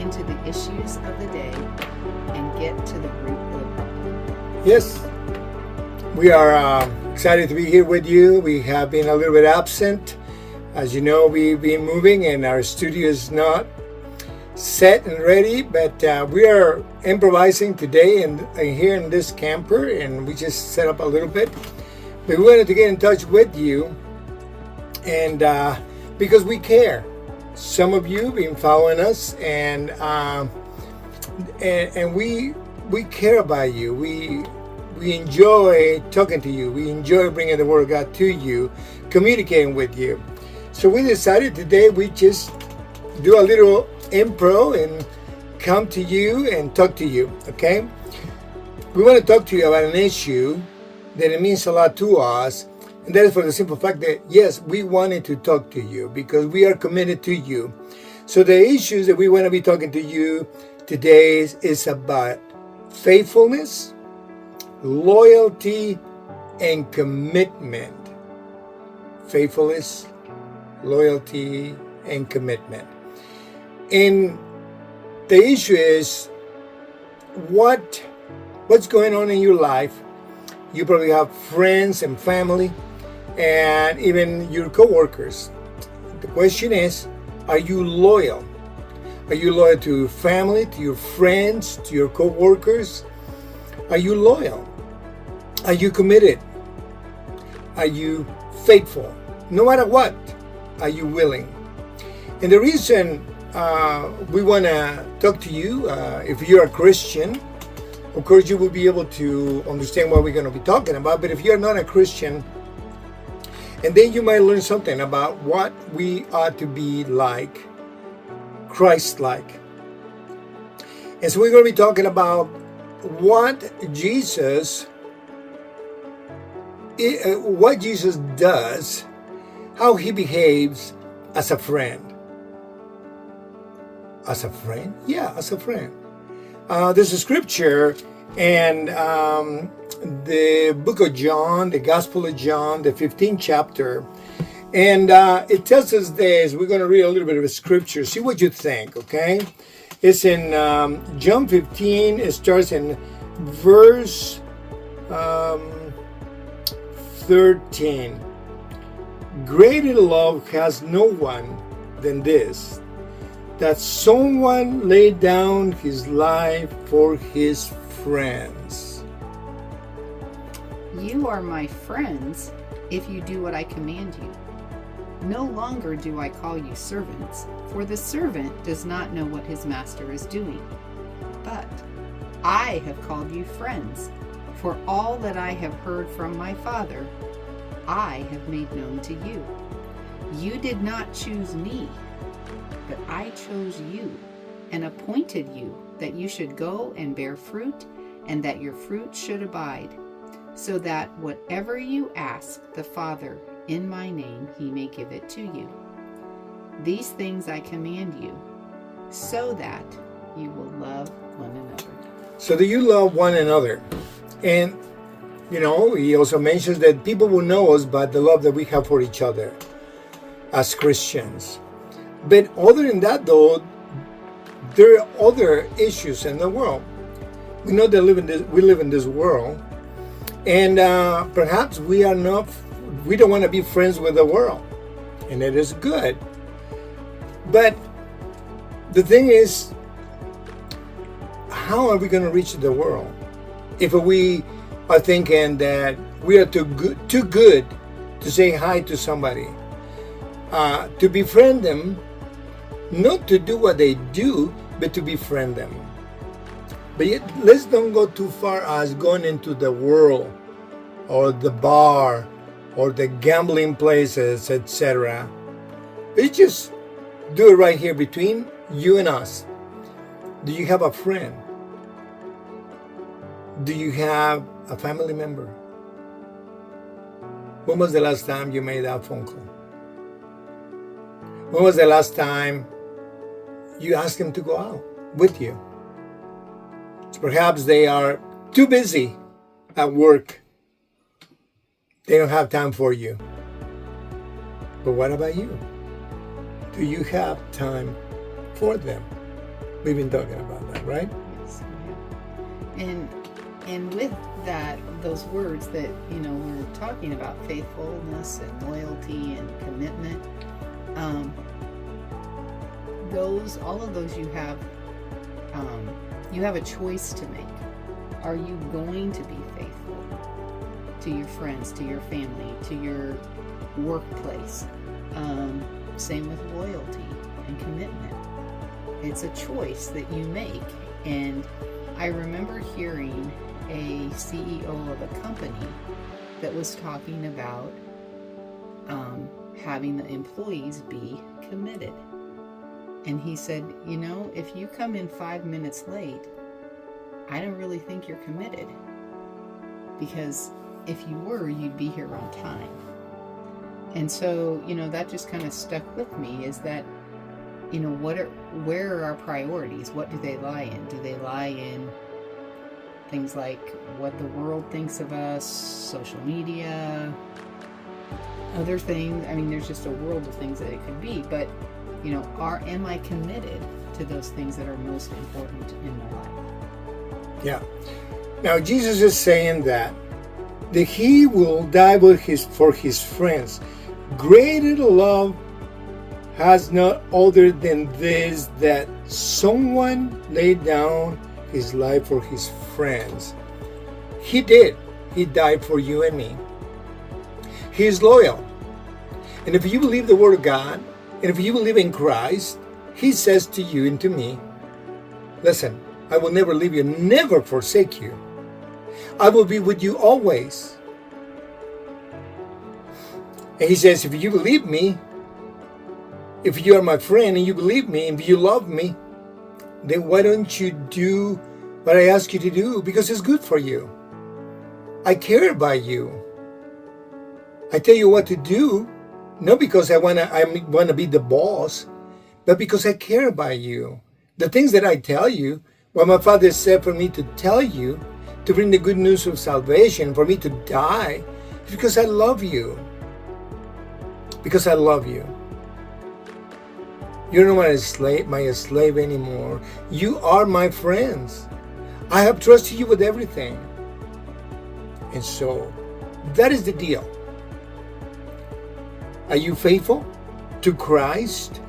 into the issues of the day and get to the root of the problem. Yes, we are excited to be here with you. We have been a little bit absent. As you know, we've been moving and our studio is not set and ready, but we are improvising today and here in this camper, and we just set up a little bit. But we wanted to get in touch with you, and because we care. Some of you have been following us, and we care about you. We enjoy talking to you. We enjoy bringing the Word of God to you, communicating with you. So we decided today we just do a little improv and come to you and talk to you, okay? We want to talk to you about an issue that it means a lot to us, and that is for the simple fact that, yes, we wanted to talk to you because we are committed to you. So the issues that we want to be talking to you today is about faithfulness, loyalty, and commitment. Faithfulness, loyalty, and commitment. And the issue is what's going on in your life. You probably have friends and family and even your co-workers. The question is, are you loyal? Are you loyal to your family, to your friends, to your co-workers? Are you loyal? Are you committed? Are you faithful? No matter what, are you willing? And the reason we want to talk to you, if you're a Christian, of course you will be able to understand what we're going to be talking about. But if you're not a Christian, and then you might learn something about what we ought to be like, Christ-like. And so we're going to be talking about what Jesus does, how he behaves as a friend. As a friend? Yeah, as a friend. There's a scripture in the book of John, the Gospel of John, the 15th chapter. And it tells us this. We're going to read a little bit of a scripture. See what you think, okay? It's in John 15. It starts in verse 13. Greater love has no one than this, that someone laid down his life for his friends. You are my friends if you do what I command you. No longer do I call you servants, for the servant does not know what his master is doing. But I have called you friends, for all that I have heard from my Father, I have made known to you. You did not choose me, but I chose you and appointed you that you should go and bear fruit, and that your fruit should abide, so that whatever you ask the Father in my name, he may give it to you. These things I command you, so that you will love one another. So that you love one another. And, you know, he also mentions that people will know us by the love that we have for each other as Christians. But other than that, though, there are other issues in the world. We know that we live in this world, and perhaps we don't want to be friends with the world, and it is good. But the thing is, how are we going to reach the world if we are thinking that we are too good to say hi to somebody, to befriend them? Not to do what they do, but to befriend them. But yet, let's don't go too far as going into the world or the bar or the gambling places, etc. Let's just do it right here between you and us. Do you have a friend? Do you have a family member? When was the last time you made that phone call? When was the last time you asked them to go out with you? Perhaps they are too busy at work. They don't have time for you. But what about you? Do you have time for them? We've been talking about that, right? Yes, we have. And with that, those words that we're talking about, faithfulness and loyalty and commitment, all of those you have a choice to make. Are you going to be faithful to your friends, to your family, to your workplace? Same with loyalty and commitment. It's a choice that you make. And I remember hearing a CEO of a company that was talking about having the employees be committed. And he said, if you come in 5 minutes late, I don't really think you're committed. Because if you were, you'd be here on time. And so, that just kind of stuck with me, is that, where are our priorities? What do they lie in? Do they lie in things like what the world thinks of us, social media, other things? I mean, there's just a world of things that it could be, but am I committed to those things that are most important in my life? Yeah. Now Jesus is saying that he will die for his friends. Greater love has not other than this, that someone laid down his life for his friends. He did. He died for you and me. He is loyal. And if you believe the word of God, and if you believe in Christ, he says to you and to me, listen, I will never leave you, never forsake you. I will be with you always. And he says, if you believe me, if you are my friend and you believe me, and if you love me, then why don't you do what I ask you to do? Because it's good for you. I care about you. I tell you what to do, not because I wanna be the boss, but because I care about you. The things that I tell you, what my Father said for me to tell you, to bring the good news of salvation, for me to die, is because I love you. Because I love you. You're not my slave anymore. You are my friends. I have trusted you with everything. And so, that is the deal. Are you faithful to Christ?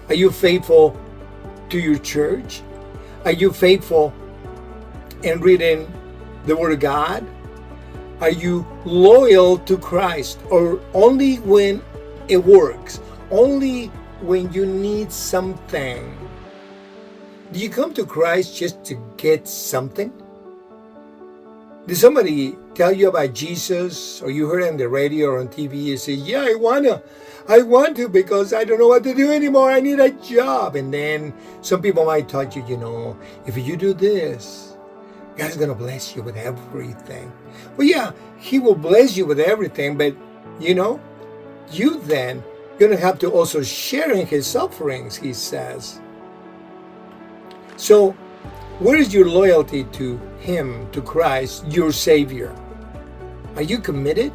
Are you faithful to your church? Are you faithful in reading the Word of God? Are you loyal to Christ? Or only when it works? Only when you need something? Do you come to Christ just to get something? Did somebody tell you about Jesus, or you heard on the radio or on TV, you say, yeah, I want to because I don't know what to do anymore. I need a job. And then some people might tell you, if you do this, God's going to bless you with everything. Well, yeah, he will bless you with everything, but you then going to have to also share in his sufferings, he says. So, where is your loyalty to him, to Christ, your Savior? Are you committed?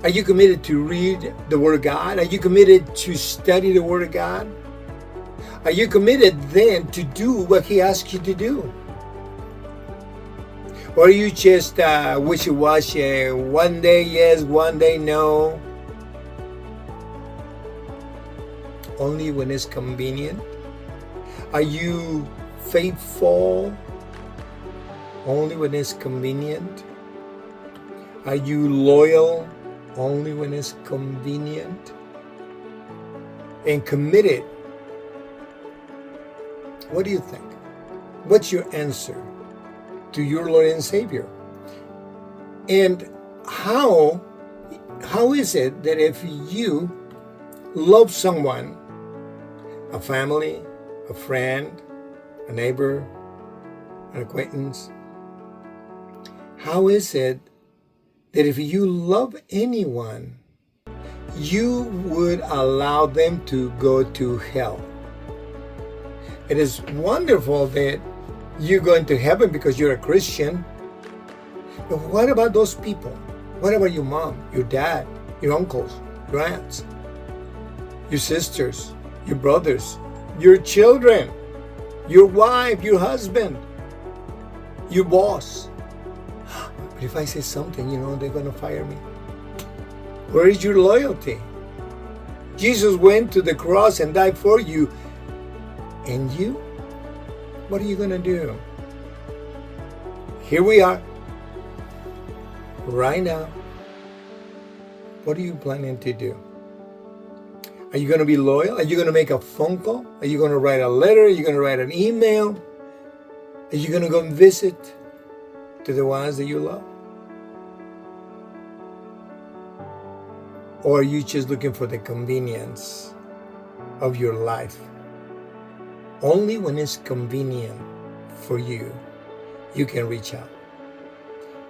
Are you committed to read the Word of God? Are you committed to study the Word of God? Are you committed then to do what he asks you to do? Or are you just wishy-washy, one day yes, one day no? Only when it's convenient? Are you faithful only when it's convenient? Are you loyal only when it's convenient? And committed? What do you think? What's your answer to your Lord and Savior? And how is it that if you love someone, a family, a friend, a neighbor, an acquaintance, how is it that if you love anyone, you would allow them to go to hell? It is wonderful that you're going to heaven because you're a Christian. But what about those people? What about your mom, your dad, your uncles, your aunts, your sisters, your brothers, your children? your wife, your husband, your boss. But if I say something, they're going to fire me. Where is your loyalty? Jesus went to the cross and died for you. And you? What are you going to do? Here we are. Right now. What are you planning to do? Are you going to be loyal? Are you going to make a phone call? Are you going to write a letter? Are you going to write an email? Are you going to go and visit to the ones that you love? Or are you just looking for the convenience of your life? Only when it's convenient for you, you can reach out.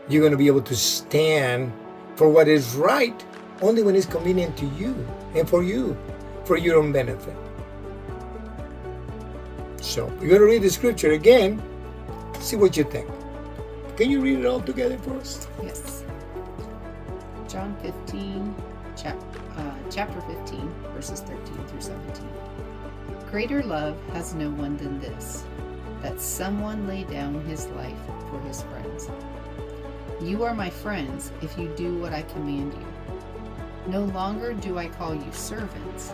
You're going to be able to stand for what is right only when it's convenient to you and for your own benefit. So we're going to read the scripture again. See what you think. Can you read it all together for us? Yes. John 15, chapter 15, verses 13 through 17. Greater love has no one than this, that someone lay down his life for his friends. You are my friends if you do what I command you. No longer do I call you servants,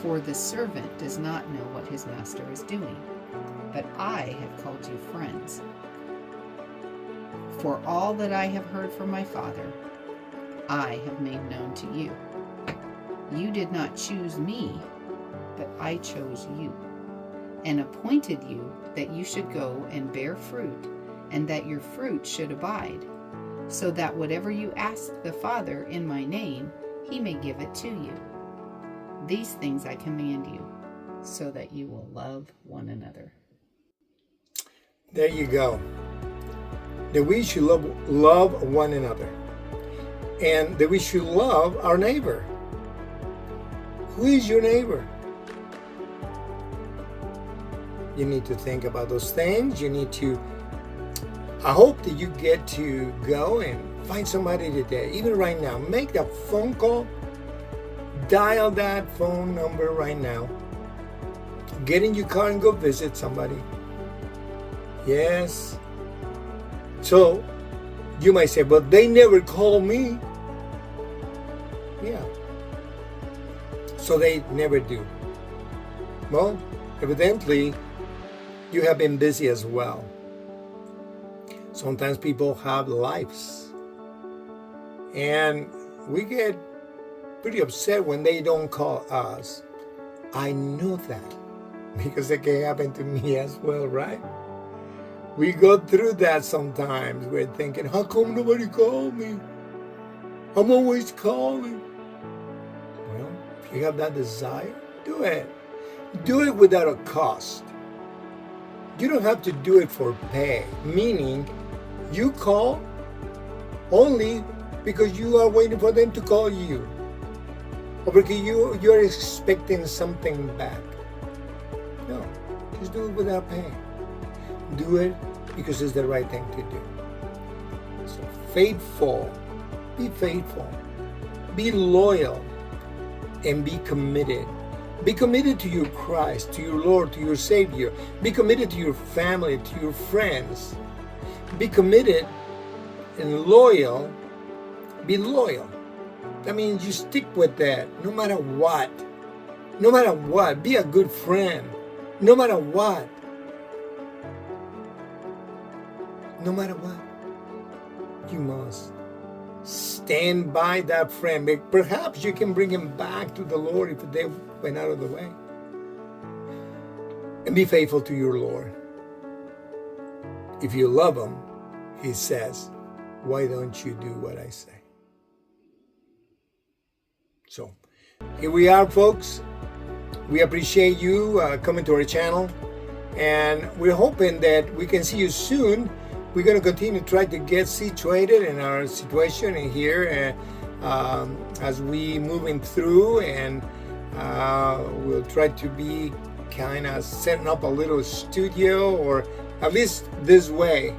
for the servant does not know what his master is doing, but I have called you friends. For all that I have heard from my Father, I have made known to you. You did not choose me, but I chose you, and appointed you that you should go and bear fruit, and that your fruit should abide, so that whatever you ask the Father in my name, he may give it to you. These things I command you, so that you will love one another. There you go. That we should love one another. And that we should love our neighbor. Who is your neighbor? You need to think about those things. I hope that you get to go and find somebody today, even right now. Make that phone call. Dial that phone number right now. Get in your car and go visit somebody. Yes. So, you might say, but they never call me. Yeah. So they never do. Well, evidently, you have been busy as well. Sometimes people have lives. And we get pretty upset when they don't call us. I know that because it can happen to me as well, right? We go through that sometimes. We're thinking, how come nobody called me? I'm always calling. Well, if you have that desire, do it. Do it without a cost. You don't have to do it for pay, meaning you call only because you are waiting for them to call you, or because you're expecting something back. No, just do it without paying. Do it because it's the right thing to do. So faithful, be faithful, be loyal, and be committed. Be committed to your Christ, to your Lord, to your Savior. Be committed to your family, to your friends. Be committed and loyal. Be loyal. That means you stick with that no matter what. No matter what. Be a good friend. No matter what. No matter what. You must stand by that friend. Perhaps you can bring him back to the Lord if they went out of the way. And be faithful to your Lord. If you love him, he says, why don't you do what I say? So, here we are, folks. We appreciate you coming to our channel. And we're hoping that we can see you soon. We're going to continue to try to get situated in our situation in here as we moving through, and we'll try to be kind of setting up a little studio, or at least this way.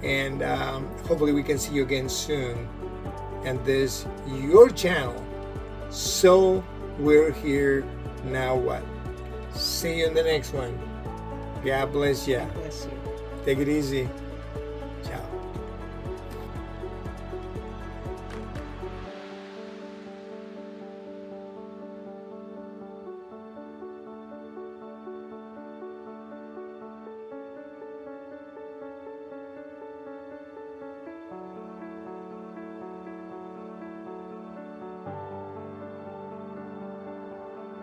And hopefully we can see you again soon. And this your channel. So we're here now what? See you in the next one. God bless you. God bless you. Take it easy.